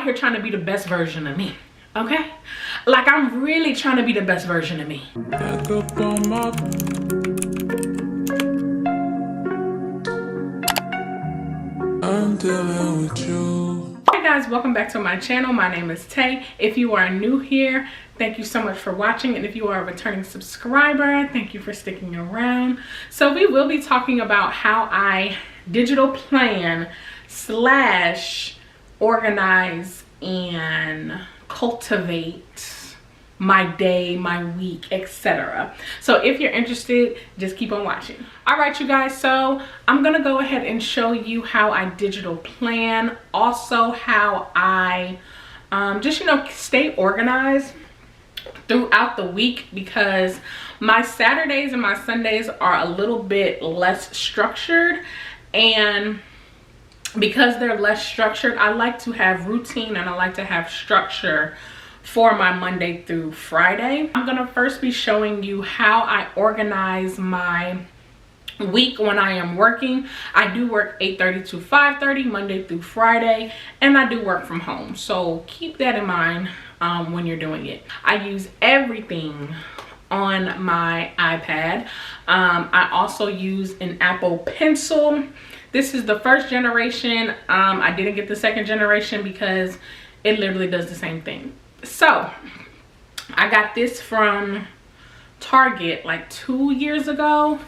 here trying to be the best version of me, okay? Like, I'm really trying to be the best version of me. Back up on my... I'm dealing with you. Hey guys, welcome back to my channel. My name is Tay. If you are new here, thank you so much for watching, and if you are a returning subscriber, thank you for sticking around. So we will be talking about how I digital plan / organize and cultivate my day, my week, etc. So if you're interested, just keep on watching. All right, you guys, so I'm gonna go ahead and show you how I digital plan, also how I just, you know, stay organized throughout the week, because my Saturdays and my Sundays are a little bit less structured, and because they're less structured, I like to have routine and I like to have structure for my Monday through Friday. I'm gonna first be showing you how I organize my week when I am working. I do work 8:30 to 5:30 Monday through Friday, and I do work from home, so keep that in mind when you're doing it. I use everything on my iPad. I also use an Apple Pencil. This is the first generation. I didn't get the second generation because it literally does the same thing. So I got this from Target like 2 years ago,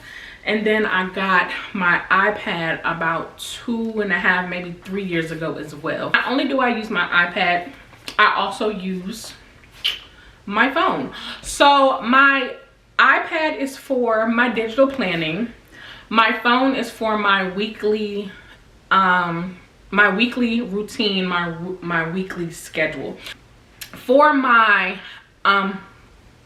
and then I got my iPad about 2.5, maybe 3 years ago as well. Not only do I use my iPad, I also use my phone. So my iPad is for my digital planning. My phone is for my weekly routine, my weekly schedule. For my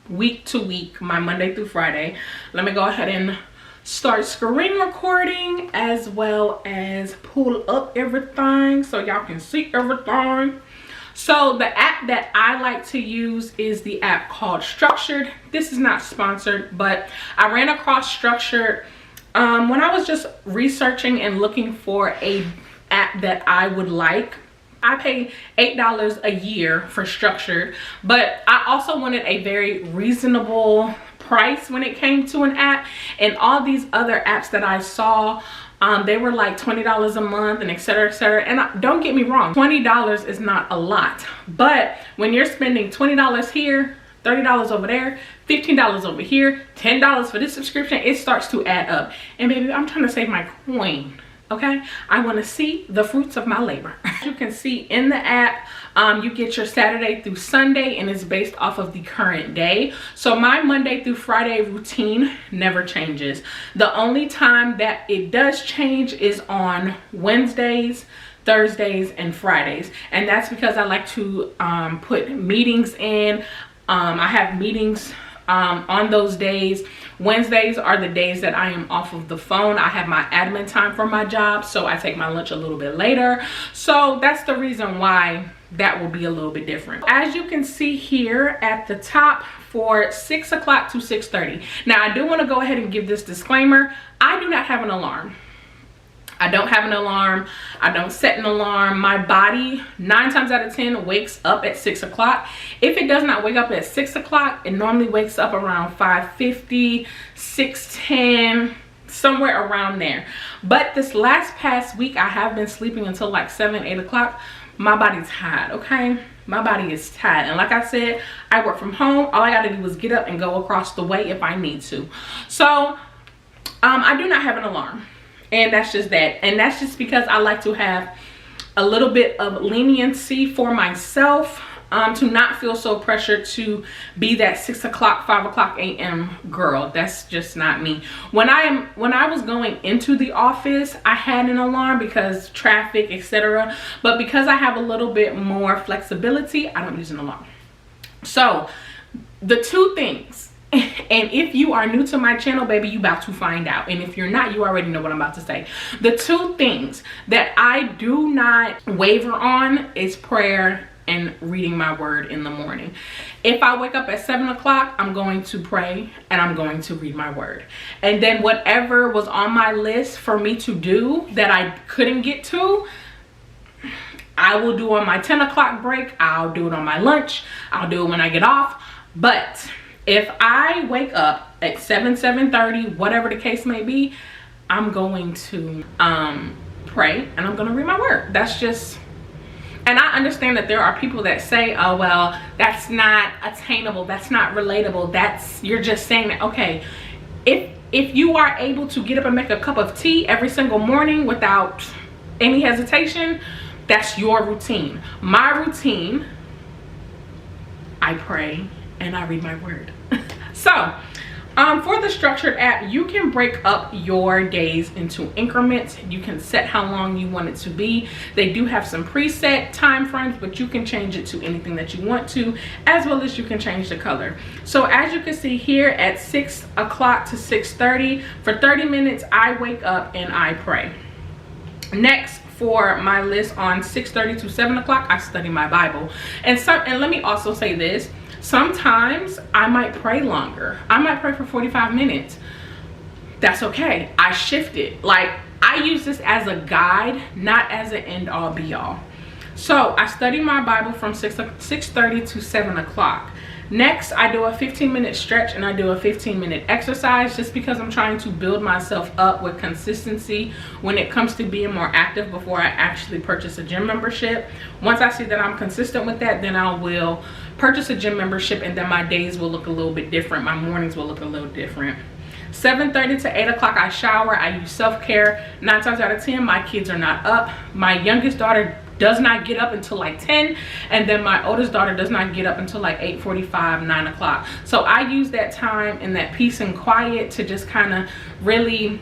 week to week, my Monday through Friday, let me go ahead and start screen recording as well as pull up everything so y'all can see everything. So the app that I like to use is the app called Structured. This is not sponsored, but I ran across Structured when I was just researching and looking for a app that I would like. I pay $8 a year for Structured, but I also wanted a very reasonable price when it came to an app. And all these other apps that I saw, they were like $20 a month and etc, etc. And don't get me wrong, $20 is not a lot, but when you're spending $20 here, $30 over there, $15 over here, $10 for this subscription, it starts to add up. And baby, I'm trying to save my coin. Okay, I want to see the fruits of my labor. As you can see in the app, you get your Saturday through Sunday, and it's based off of the current day. So my Monday through Friday routine never changes. The only time that it does change is on Wednesdays, Thursdays, and Fridays, and that's because I like to put meetings in. I have meetings on those days. Wednesdays are the days that I am off of the phone. I have my admin time for my job, so I take my lunch a little bit later. So that's the reason why that will be a little bit different. As you can see here at the top, for 6 o'clock to 6:30. Now I do want to go ahead and give this disclaimer. I do not have an alarm. I don't have an alarm. I don't set an alarm. My body 9 times out of 10 wakes up at 6 o'clock. If it does not wake up at 6 o'clock, it normally wakes up around 5:50, 6:10, somewhere around there. But this past week, I have been sleeping until like 7, 8 o'clock. My body's tired, okay? My body is tired. And like I said, I work from home. All I gotta do is get up and go across the way if I need to. So I do not have an alarm. And that's just that. And that's just because I like to have a little bit of leniency for myself, to not feel so pressured to be that 6 o'clock, 5 o'clock a.m. girl. That's just not me. When I was going into the office, I had an alarm because traffic, etc. But because I have a little bit more flexibility, I don't use an alarm. So the two things, and if you are new to my channel, baby, you about to find out. And if you're not, you already know what I'm about to say. The two things that I do not waver on is prayer and reading my word in the morning. If I wake up at 7 o'clock, I'm going to pray and I'm going to read my word. And then whatever was on my list for me to do that I couldn't get to, I will do on my 10 o'clock break. I'll do it on my lunch. I'll do it when I get off. But if I wake up at 7:30, whatever the case may be, I'm going to pray and I'm going to read my word. That's just, and I understand that there are people that say, oh, well, that's not attainable. That's not relatable. You're just saying that, okay, if you are able to get up and make a cup of tea every single morning without any hesitation, that's your routine. My routine, I pray and I read my word. So for the structured app, you can break up your days into increments. You can set how long you want it to be. They do have some preset time frames, but you can change it to anything that you want to, as well as you can change the color. So as you can see here, at 6 o'clock to 6:30, for 30 minutes, I wake up and I pray. Next, for my list, on 6:30 to 7 o'clock, I study my Bible. And let me also say this. Sometimes I might pray longer. I might pray for 45 minutes. That's okay. I shift it. Like, I use this as a guide, not as an end all be all. So I study my Bible from 6:30 to 7 o'clock. Next, I do a 15-minute stretch and I do a 15-minute exercise, just because I'm trying to build myself up with consistency when it comes to being more active before I actually purchase a gym membership. Once I see that I'm consistent with that, then I will purchase a gym membership, and then my days will look a little bit different. My mornings will look a little different. 7:30 to 8 o'clock, I shower. I use self-care. 9 times out of 10, my kids are not up. My youngest daughter does not get up until like 10, and then my oldest daughter does not get up until like 8:45, 9 o'clock. So I use that time and that peace and quiet to just kind of really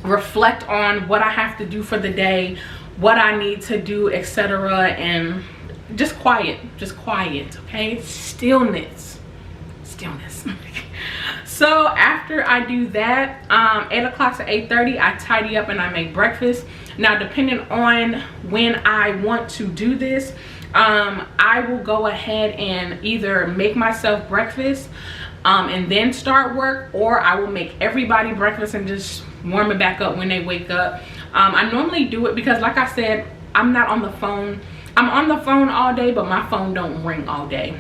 reflect on what I have to do for the day, what I need to do, etc. And just quiet, okay? Stillness. So after I do that, 8 o'clock to 8:30, I tidy up and I make breakfast. Now, depending on when I want to do this, I will go ahead and either make myself breakfast and then start work, or I will make everybody breakfast and just warm it back up when they wake up. I normally do it because, like I said, I'm not on the phone. I'm on the phone all day, but my phone don't ring all day.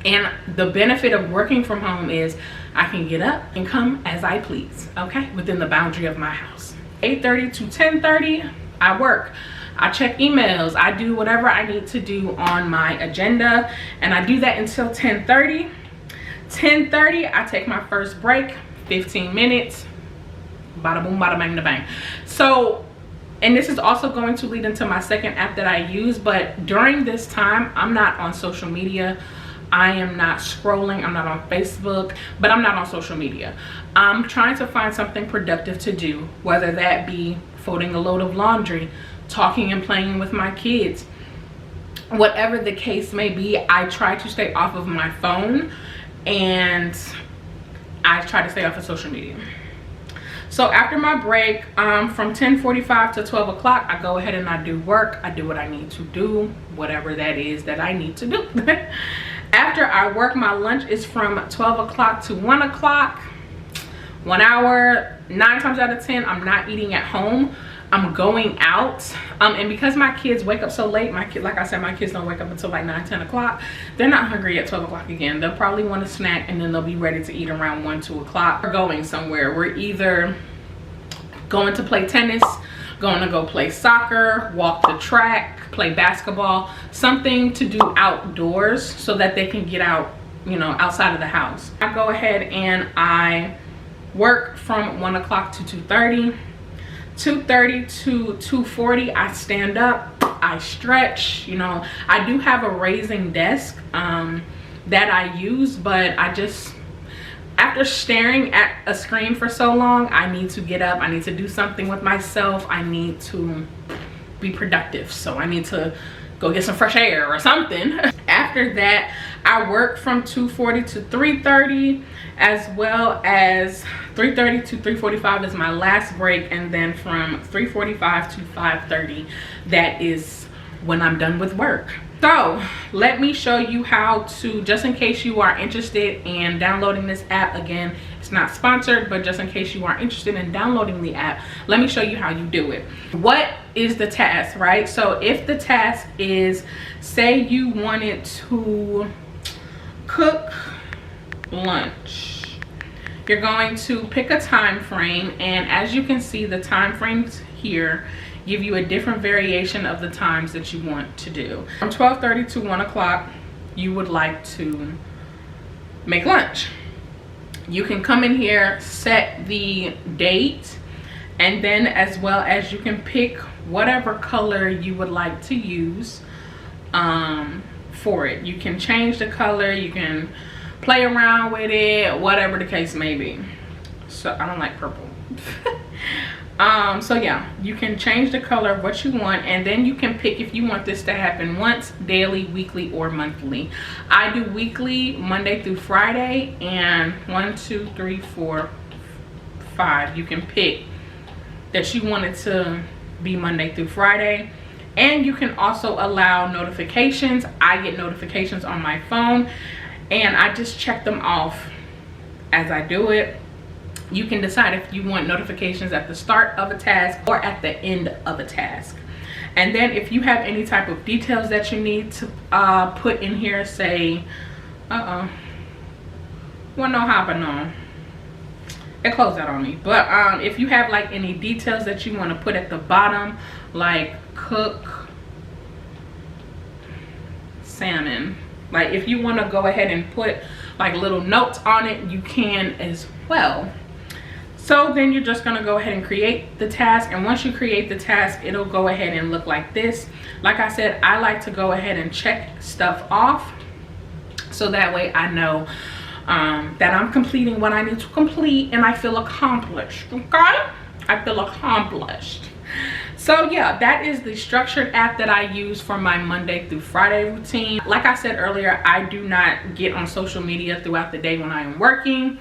And the benefit of working from home is I can get up and come as I please, okay, within the boundary of my house. 8:30 to 10:30, I work. I check emails. I do whatever I need to do on my agenda, and I do that until 10:30. 10:30, I take my first break, 15 minutes. Bada boom, bada bang, da bang. So, and this is also going to lead into my second app that I use, but during this time, I'm not on social media. I am not scrolling. I'm not on Facebook, but I'm not on social media. I'm trying to find something productive to do, whether that be folding a load of laundry, talking and playing with my kids, whatever the case may be. I try to stay off of my phone, and I try to stay off of social media. So after my break, from 10:45 to 12 o'clock, I go ahead and I do work. I do what I need to do, whatever that is that I need to do. After I work, my lunch is from 12 o'clock to 1 o'clock. 1 hour. 9 times out of 10, I'm not eating at home. I'm going out. And because my kids wake up so late, like I said, my kids don't wake up until like 9, 10 o'clock. They're not hungry at 12 o'clock again. They'll probably want a snack, and then they'll be ready to eat around 1, 2 o'clock. We're going somewhere. We're either going to play tennis, going to go play soccer, walk the track, play basketball, something to do outdoors so that they can get out, you know, outside of the house. I go ahead and I work from 1 o'clock to 2:30. 2:30 to 2:40, I stand up, I stretch. You know, I do have a raising desk that I use, but I just, after staring at a screen for so long, I need to get up. I need to do something with myself. I need to be productive. So I need to go get some fresh air or something. After that, I work from 2:40 to 3:30, as well as 3:30 to 3:45 is my last break, and then from 3:45 to 5:30, that is when I'm done with work. So let me show you how to, just in case you are interested in downloading this app. Again, it's not sponsored, but just in case you are interested in downloading the app, let me show you how you do it. What is the task, right? So if the task is, say you wanted to cook lunch, you're going to pick a time frame, and as you can see, the time frames here give you a different variation of the times that you want to do. From 12:30 to 1 o'clock, you would like to make lunch. You can come in here, set the date, and then as well as you can pick whatever color you would like to use for it. You can change the color, you can play around with it, whatever the case may be. So I don't like purple. So yeah, you can change the color of what you want, and then you can pick if you want this to happen once, daily, weekly, or monthly. I do weekly, Monday through Friday, and 1, 2, 3, 4, 5. You can pick that you want it to be Monday through Friday. And you can also allow notifications. I get notifications on my phone, and I just check them off as I do it. You can decide if you want notifications at the start of a task or at the end of a task. And then if you have any type of details that you need to put in here, say, well, no happen on. It closed out on me. But if you have like any details that you want to put at the bottom, like cook salmon, like if you want to go ahead and put like little notes on it, you can as well. So then you're just going to go ahead and create the task, and once you create the task, it'll go ahead and look like this. Like I said, I like to go ahead and check stuff off so that way I know that I'm completing what I need to complete and I feel accomplished. Okay, I feel accomplished. So yeah, that is the structured app that I use for my Monday through Friday routine. Like I said earlier, I do not get on social media throughout the day when I am working.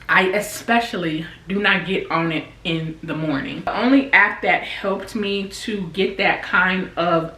I especially do not get on it in the morning. The only app that helped me to get that kind of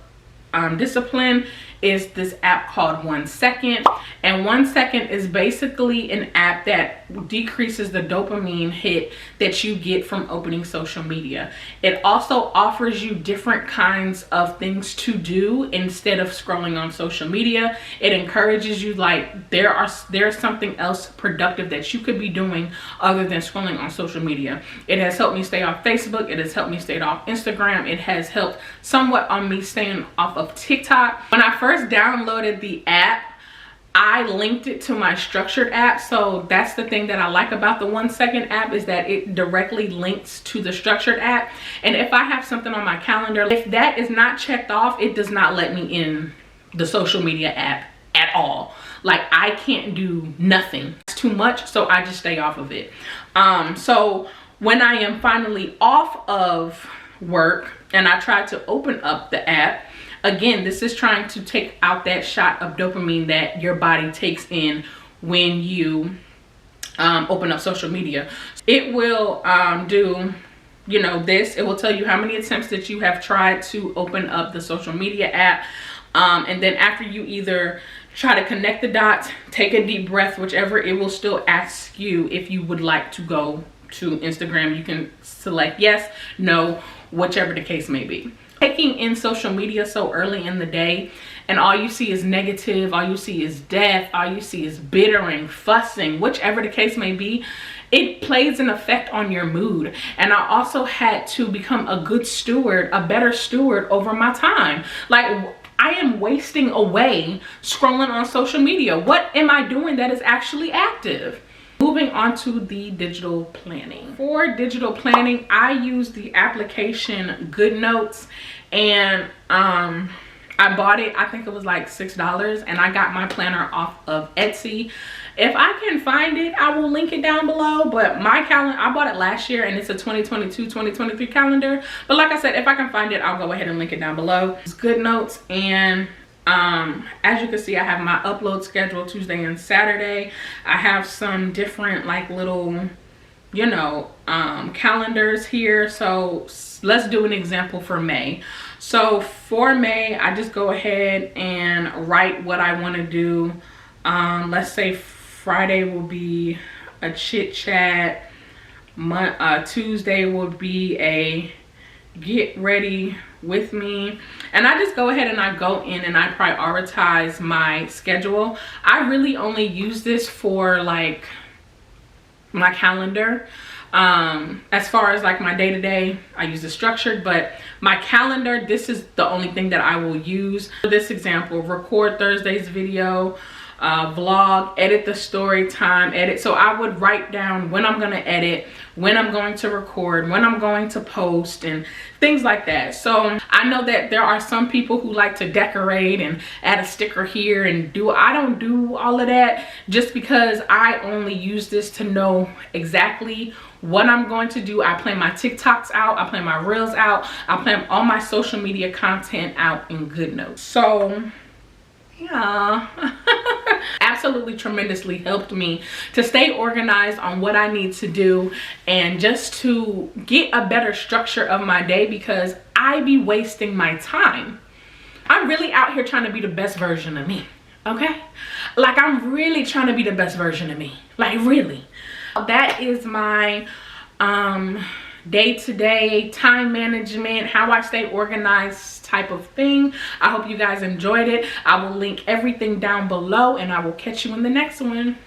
discipline is this app called 1 Second. And 1 Second is basically an app that decreases the dopamine hit that you get from opening social media. It also offers you different kinds of things to do instead of scrolling on social media. It encourages you, like there's something else productive that you could be doing other than scrolling on social media. It has helped me stay off Facebook. It has helped me stay off Instagram. It has helped somewhat on me staying off of TikTok. When I first downloaded the app, I linked it to my structured app. So that's the thing that I like about the 1 Second app, is that it directly links to the structured app. And if I have something on my calendar, if that is not checked off, it does not let me in the social media app at all. Like I can't do nothing. It's too much, so I just stay off of it. So when I am finally off of work and I try to open up the app, again, this is trying to take out that shot of dopamine that your body takes in when you open up social media. It will do, you know, this. It will tell you how many attempts that you have tried to open up the social media app. And then after you either try to connect the dots, take a deep breath, whichever, it will still ask you if you would like to go to Instagram. You can select yes, no, whichever the case may be. Taking in social media so early in the day and all you see is negative, all you see is death, all you see is bittering, fussing, whichever the case may be, it plays an effect on your mood. And I also had to become a good steward, a better steward over my time. Like, I am wasting away scrolling on social media. What am I doing that is actually active? Moving on to the digital planning. For digital planning, I use the application GoodNotes, and I bought it, I think it was like $6, and I got my planner off of Etsy. If I can find it, I will link it down below. But my calendar, I bought it last year, and it's a 2022-2023 calendar. But like I said, if I can find it, I'll go ahead and link it down below. It's GoodNotes, and as you can see, I have my upload schedule Tuesday and Saturday. I have some different like little, you know, calendars here. So let's do an example for May. So for May, I just go ahead and write what I want to do. Let's say Friday will be a chit chat. Tuesday will be a get ready with me, and I just go ahead and I go in and I prioritize my schedule. I really only use this for like my calendar. As far as like my day-to-day, I use it structured, but my calendar, this is the only thing that I will use. For this example, record Thursday's video, vlog, edit the story time, edit. So I would write down when I'm going to edit, when I'm going to record, when I'm going to post, and things like that. So I know that there are some people who like to decorate and add a sticker here and I don't do all of that, just because I only use this to know exactly what I'm going to do. I plan my TikToks out, I plan my reels out, I plan all my social media content out in GoodNotes. So yeah, absolutely tremendously helped me to stay organized on what I need to do and just to get a better structure of my day, because I be wasting my time. I'm really out here trying to be the best version of me, okay? Like, I'm really trying to be the best version of me, like really. That is my day-to-day time management, how I stay organized type of thing. I hope you guys enjoyed it. I will link everything down below, and I will catch you in the next one.